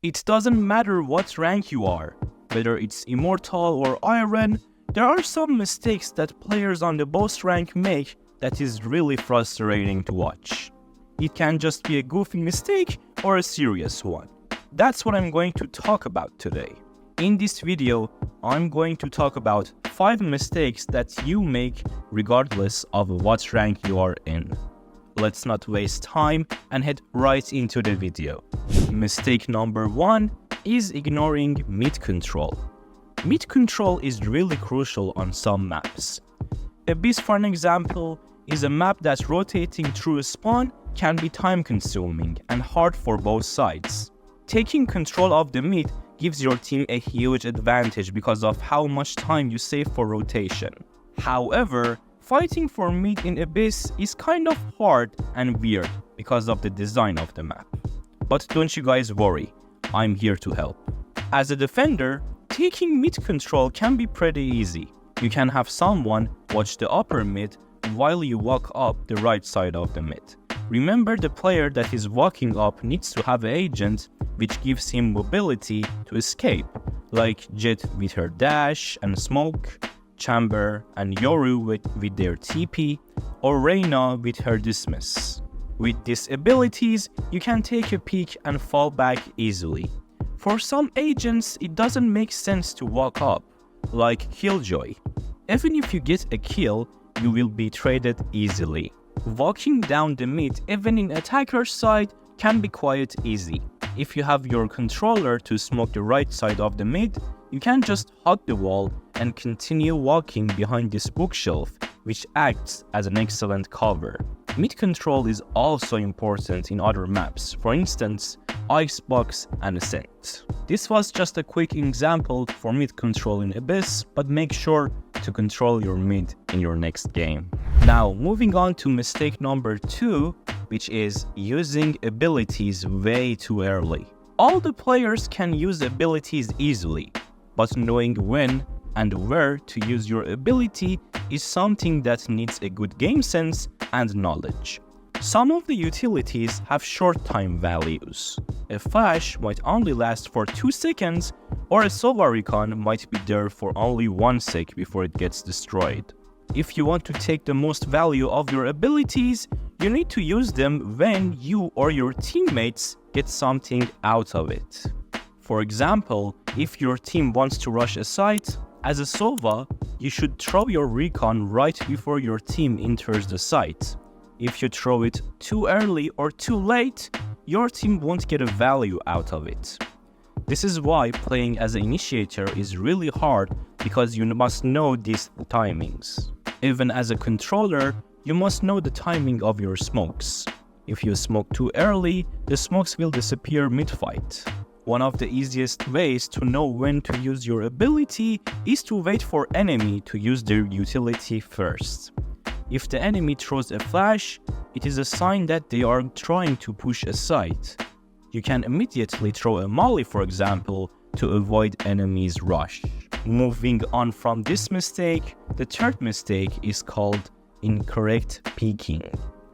It doesn't matter what rank you are, whether it's Immortal or Iron, there are some mistakes that players on the boss rank make that is really frustrating to watch. It can just be a goofy mistake or a serious one. That's what I'm going to talk about today. In this video, I'm going to talk about 5 mistakes that you make regardless of what rank you are in. Let's not waste time and head right into the video. Mistake number 1 is ignoring mid control. Mid control is really crucial on some maps. Abyss, for an example, is a map that rotating through a spawn can be time consuming and hard for both sides. Taking control of the mid gives your team a huge advantage because of how much time you save for rotation. However, fighting for mid in Abyss is kind of hard and weird because of the design of the map. But don't you guys worry, I'm here to help. As a defender, taking mid control can be pretty easy. You can have someone watch the upper mid while you walk up the right side of the mid. Remember, the player that is walking up needs to have an agent which gives him mobility to escape, like Jett with her dash and smoke, Chamber and Yoru with their TP, or Reyna with her dismiss. With these abilities, you can take a peek and fall back easily. For some agents, it doesn't make sense to walk up, like Killjoy. Even if you get a kill, you will be traded easily. Walking down the mid, even in attacker's side, can be quite easy. If you have your controller to smoke the right side of the mid, you can just hug the wall and continue walking behind this bookshelf, which acts as an excellent cover. Mid control is also important in other maps, for instance, Icebox and Ascent. This was just a quick example for mid control in Abyss, but make sure to control your mid in your next game. Now, moving on to mistake number 2, which is using abilities way too early. All the players can use abilities easily, but knowing when and where to use your ability is something that needs a good game sense and knowledge. Some of the utilities have short time values. A flash might only last for 2 seconds, or a Sova recon might be there for only 1 sec before it gets destroyed. If you want to take the most value of your abilities, you need to use them when you or your teammates get something out of it. For example, if your team wants to rush a site, as a Sova, you should throw your recon right before your team enters the site. If you throw it too early or too late, your team won't get a value out of it. This is why playing as an initiator is really hard, because you must know these timings. Even as a controller, you must know the timing of your smokes. If you smoke too early, the smokes will disappear mid-fight. One of the easiest ways to know when to use your ability is to wait for enemy to use their utility first. If the enemy throws a flash, it is a sign that they are trying to push a site. You can immediately throw a molly, for example, to avoid enemy's rush. Moving on from this mistake, the third mistake is called incorrect peeking.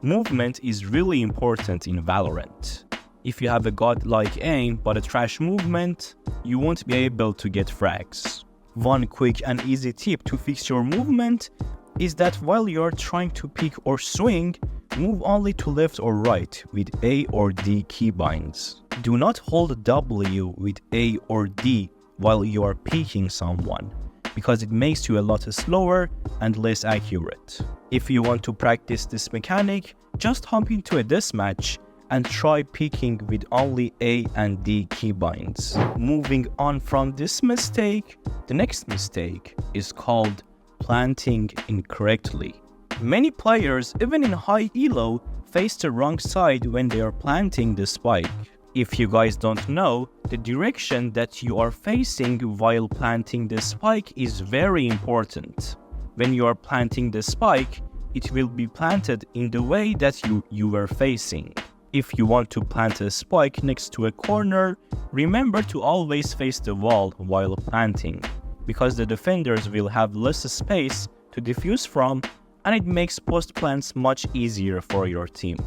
Movement is really important in Valorant. If you have a godlike aim but a trash movement, you won't be able to get frags. One quick and easy tip to fix your movement is that while you are trying to peek or swing, move only to left or right with A or D keybinds. Do not hold W with A or D while you are peeking someone, because it makes you a lot slower and less accurate. If you want to practice this mechanic, just hop into a deathmatch and try peeking with only A and D keybinds. Moving on from this mistake, the next mistake is called planting incorrectly. Many players, even in high elo, face the wrong side when they are planting the spike. If you guys don't know, the direction that you are facing while planting the spike is very important. When you are planting the spike, it will be planted in the way that you were facing. If you want to plant a spike next to a corner, remember to always face the wall while planting, because the defenders will have less space to defuse from, and it makes post plants much easier for your team,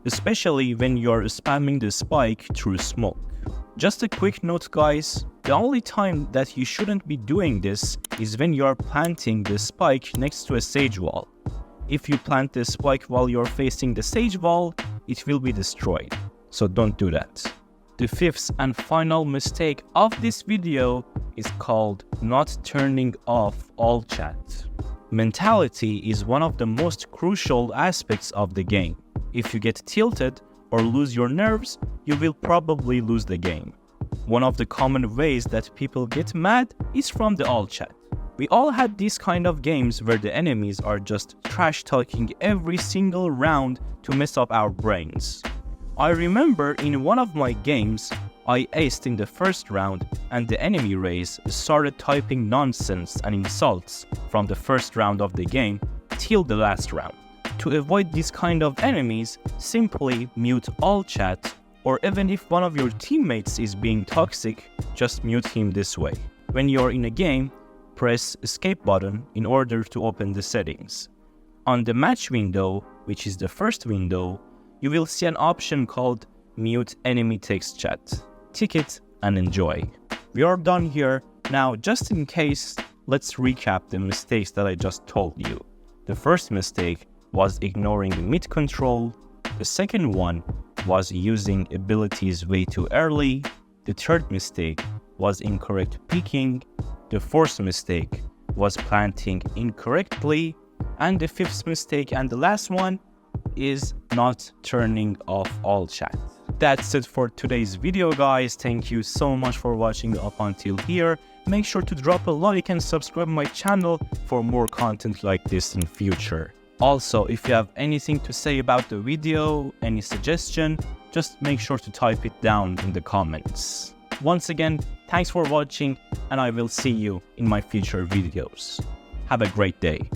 especially when you are spamming the spike through smoke. Just a quick note guys, the only time that you shouldn't be doing this is when you are planting the spike next to a sage wall. If you plant the spike while you're facing the sage wall, it will be destroyed. So don't do that. The fifth and final mistake of this video is called not turning off all chat. Mentality is one of the most crucial aspects of the game. If you get tilted or lose your nerves, you will probably lose the game. One of the common ways that people get mad is from the all chat. We all had these kind of games where the enemies are just trash talking every single round to mess up our brains. I remember in one of my games, I aced in the first round and the enemy race started typing nonsense and insults from the first round of the game till the last round. To avoid these kind of enemies, simply mute all chat, or even if one of your teammates is being toxic, just mute him this way. When you're in a game, press escape button in order to open the settings. On the match window, which is the first window, you will see an option called mute enemy text chat. Tick it and enjoy. We are done here. Now, just in case, let's recap the mistakes that I just told you. The first mistake was ignoring mid control. The second one was using abilities way too early. The third mistake was incorrect peeking. The fourth mistake was planting incorrectly. And the fifth mistake and the last one is not turning off all chat. That's it for today's video guys. Thank you so much for watching up until here. Make sure to drop a like and subscribe my channel for more content like this in future. Also, if you have anything to say about the video, any suggestion, just make sure to type it down in the comments. Once again, thanks for watching and I will see you in my future videos. Have a great day.